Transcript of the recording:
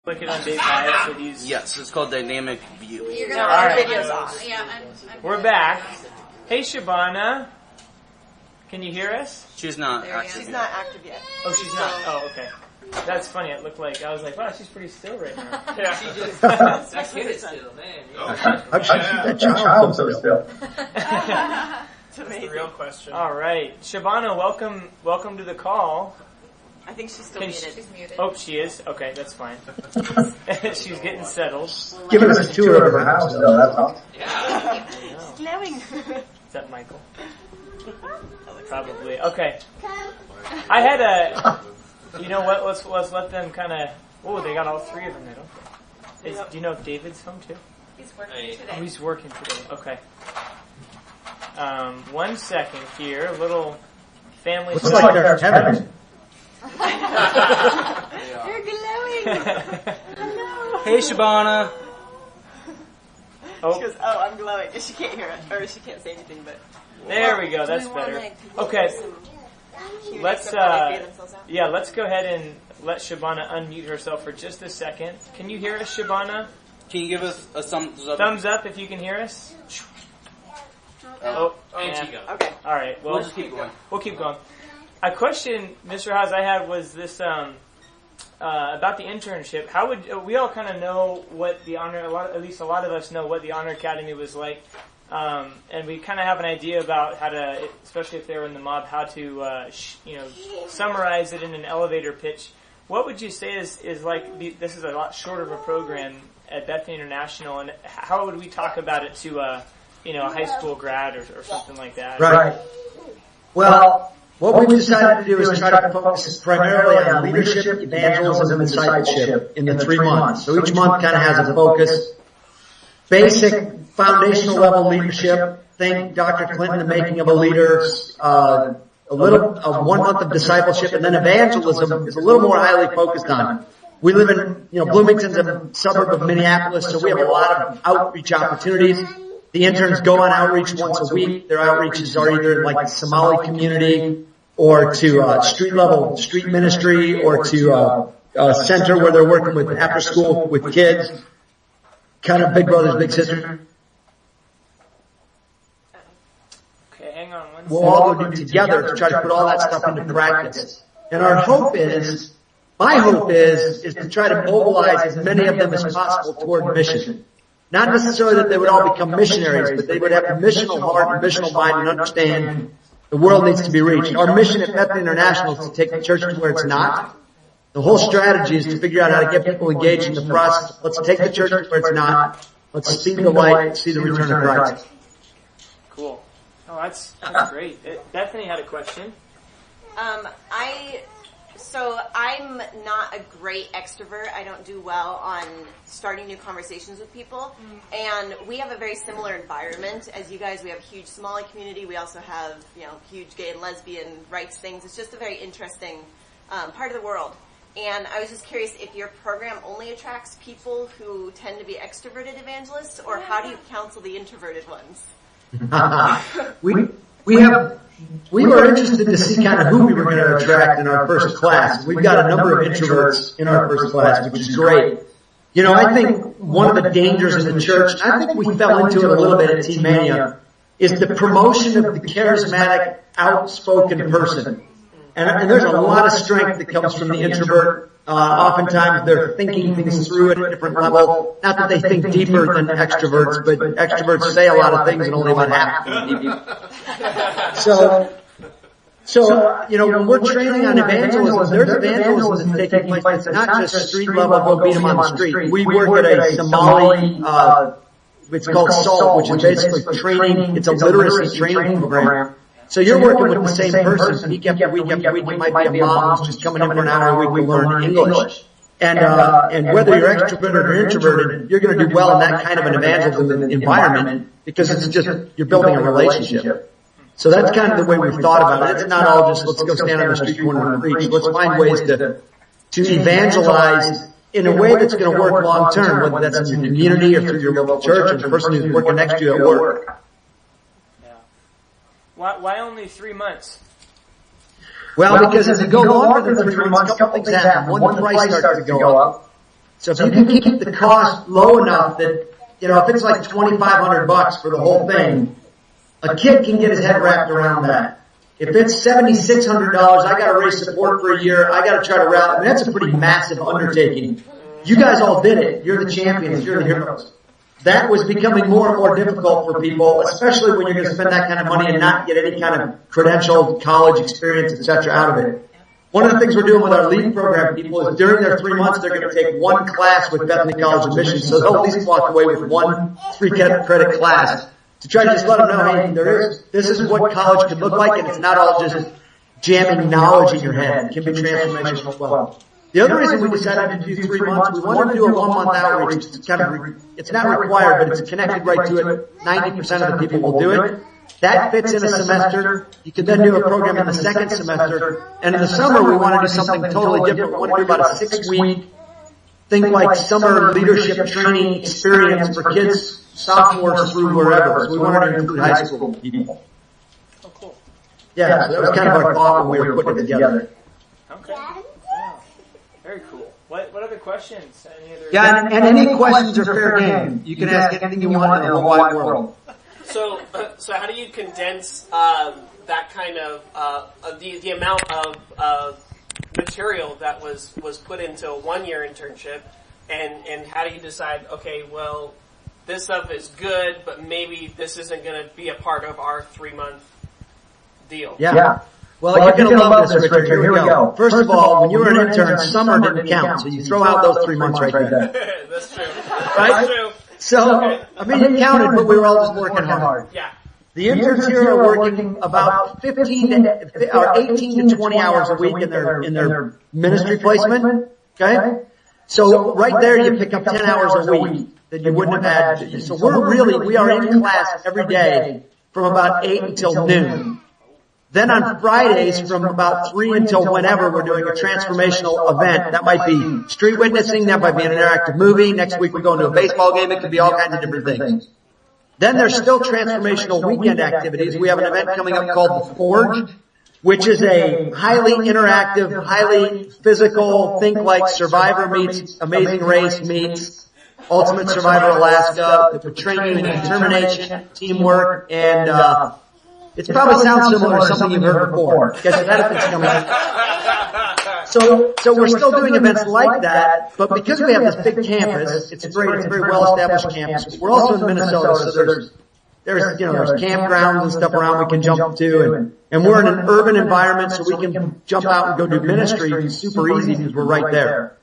Click it on Dave Myers for these. Yes, it's called Dynamic View. You're going to our videos off. Yeah, We're back. Hey, Shabana. Can you hear us? She's not active. She's not active yet. Oh, she's not. Oh, okay. That's funny. It looked like, I was like, wow, she's pretty still right now. Yeah. She just, that kid is still, man. How should that child so still? It's That's amazing. the real question. All right. Shabana, welcome to the call. I think she's still Can muted. she's muted. Oh, she is? Okay, that's fine. She's getting settled. Giving us a tour of her house, though. That's all. Yeah. She's glowing. Is that Michael? Probably. Okay. I had a, you know what, let's let them kind of, oh, they got all three of them there, okay. Do you know if David's home too? He's working Oh, today. he's working today. Okay. 1 second here. A little family. Looks like they're heaven. You're glowing. Hello. Hey, Shabana. Oh, She goes, oh, I'm glowing. She can't hear it. Or she can't say anything, but... there we go. That's Do we wanna, better. like, people Okay. do some Q&A Let's stuff while they figure themselves out? yeah, let's go ahead and let Shabana unmute herself for just a second. Can you hear us, Shabana? Can you give us a thumbs up? Thumbs up if you can hear us. Oh, And yeah. she goes. Okay. All right. Well, We'll just keep going. We'll keep going. A question, Mr. Haas, I had was this about the internship. How would we all kind of know what the honor? At least a lot of us know what the Honor Academy was like, and we kind of have an idea about how to, especially if they were in the mob, how to summarize it in an elevator pitch. What would you say is like? This is a lot shorter of a program at Bethany International, and how would we talk about it to a high school grad or something like that? Right. Well, what we've decided to do is try to focus primarily on leadership, evangelism, and discipleship in the 3 months. So each month kind of has a focus. Basic foundational level leadership. Think Dr. Clinton, the making of a leader. 1 month of discipleship, and then evangelism is a little more highly focused on. We live in, Bloomington's a suburb of Minneapolis, so we have a lot of outreach opportunities. The interns go on outreach once a week. Their outreaches are either like the Somali community or to street ministry or to a center where they're working with after school with kids. Kind of big brothers, big sisters. Okay, hang on one We'll all go do together to try to put all that stuff into practice. And our hope is, my hope is to try to mobilize as many of them as possible toward mission. Not necessarily that they would all become missionaries, but they would have a missional heart and missional mind and understand the world needs to be reached. Our mission at Bethany International is to take the church to where it's not. The whole strategy is to figure out how to get people engaged in the process. Let's take the church to where it's not. Let's see the light, see the return of Christ. Cool. Oh, that's great. Bethany had a question. So I'm not a great extrovert. I don't do well on starting new conversations with people. And we have a very similar environment as you guys. We have a huge Somali community. We also have, huge gay and lesbian rights things. It's just a very interesting part of the world. And I was just curious if your program only attracts people who tend to be extroverted evangelists, or how do you counsel the introverted ones? We were interested to see kind of who we were going to attract in our first class. We've got a number of introverts in our first class, which is great. I think one of the dangers in the church, and I think we fell into it a little bit at Teen Mania, is the promotion of the charismatic, outspoken person. And there's a lot of strength that comes from the introvert. Oftentimes they're thinking things through at a different level. Not that they think deeper than extroverts, but extroverts say a lot of things and only about half of them deep. So, when we're training on evangelism, there's evangelism that's taking place. It's not just street level, go beat them on the street. We work at a Somali, it's called SALT, which is basically training. It's a literacy training program. So you're working with the same person week after week after week. It might be a mom who's just coming in for an hour a week to learn English. And whether you're extroverted or introverted, you're going to do well in that kind of an evangelism environment because it's just, you're building a relationship. So that's kind of the way we've thought about it. It's not all just, let's go stand on the street corner and preach. Let's find ways to evangelize in a way that's going to work long term, whether that's in your community or through your local church or the person who's working next to you at work. Why only 3 months? Well, because as you go longer than 3 months, a couple things happen. One, the price starts to go up. So if you can keep the cost low enough that, if it's like $2,500 for the whole thing, a kid can get his head wrapped around that. If it's $7,600, I gotta raise support for a year, I gotta try to rally. I mean, that's a pretty massive undertaking. You guys all did it. You're the champions. You're the heroes. That was becoming more and more difficult for people, especially when you're going to spend that kind of money and not get any kind of credentialed college experience, etc. out of it. One of the things we're doing with our LEAD program people is during their 3 months, they're going to take one class with Bethany College Admissions, so they'll at least walk away with one 3-credit class to try to just let them know, hey, this is what college could look like, and it's not all just jamming knowledge in your head. It can be transformational as well. The other reason we decided to do 3 months, we wanted to do a 1-month outreach. It's not required, but it's connected right to it. 90% of the people will do it. That fits in a semester. You can then do a program in the second semester. And in the summer, we want to do something totally different. We want to do about a 6-week, think like summer leadership training experience for kids, sophomores through wherever. So we wanted to include high school people. Oh, cool. Yeah, so that was kind of our thought when we were putting it together. Okay. Wow. Very cool. What other questions? Yeah, and any questions are fair game. You can ask anything you want in the whole wide world. So how do you condense that kind of the amount of material that was put into a 1-year internship, and how do you decide? Okay, well, this stuff is good, but maybe this isn't going to be a part of our 3-month deal. Yeah. Well, you're going to love this, Richard. Here we go. First of all, when you were an intern, summer didn't count, so you throw out those 3 months right there. That's true. Right? That's true. So, I mean, it counted, but we were all just working hard. Yeah. The interns here are working about 18 to 20 hours a week in their ministry placement. Okay? So right there you pick up 10 hours a week that you wouldn't have had. So we are in class every day from about 8 until noon. Then on Fridays from about 3 until whenever we're doing a transformational event. That might be street witnessing, that might be an interactive movie. Next week we go into a baseball game. It could be all kinds of different things. Then there's still transformational weekend activities. We have an event coming up called The Forge, which is a highly interactive, highly physical, think like Survivor meets Amazing Race meets Ultimate Survivor Alaska. We're training in determination, teamwork, and it probably sounds similar to something you've heard before. Because benefits coming up. So we're still doing events like that, but because we have this big campus, it's great, it's a very well established campus. We're also in Minnesota, so there's campgrounds and stuff around we can jump to, and we're in an urban environment, so we can jump out and go do ministry super easy because we're right there.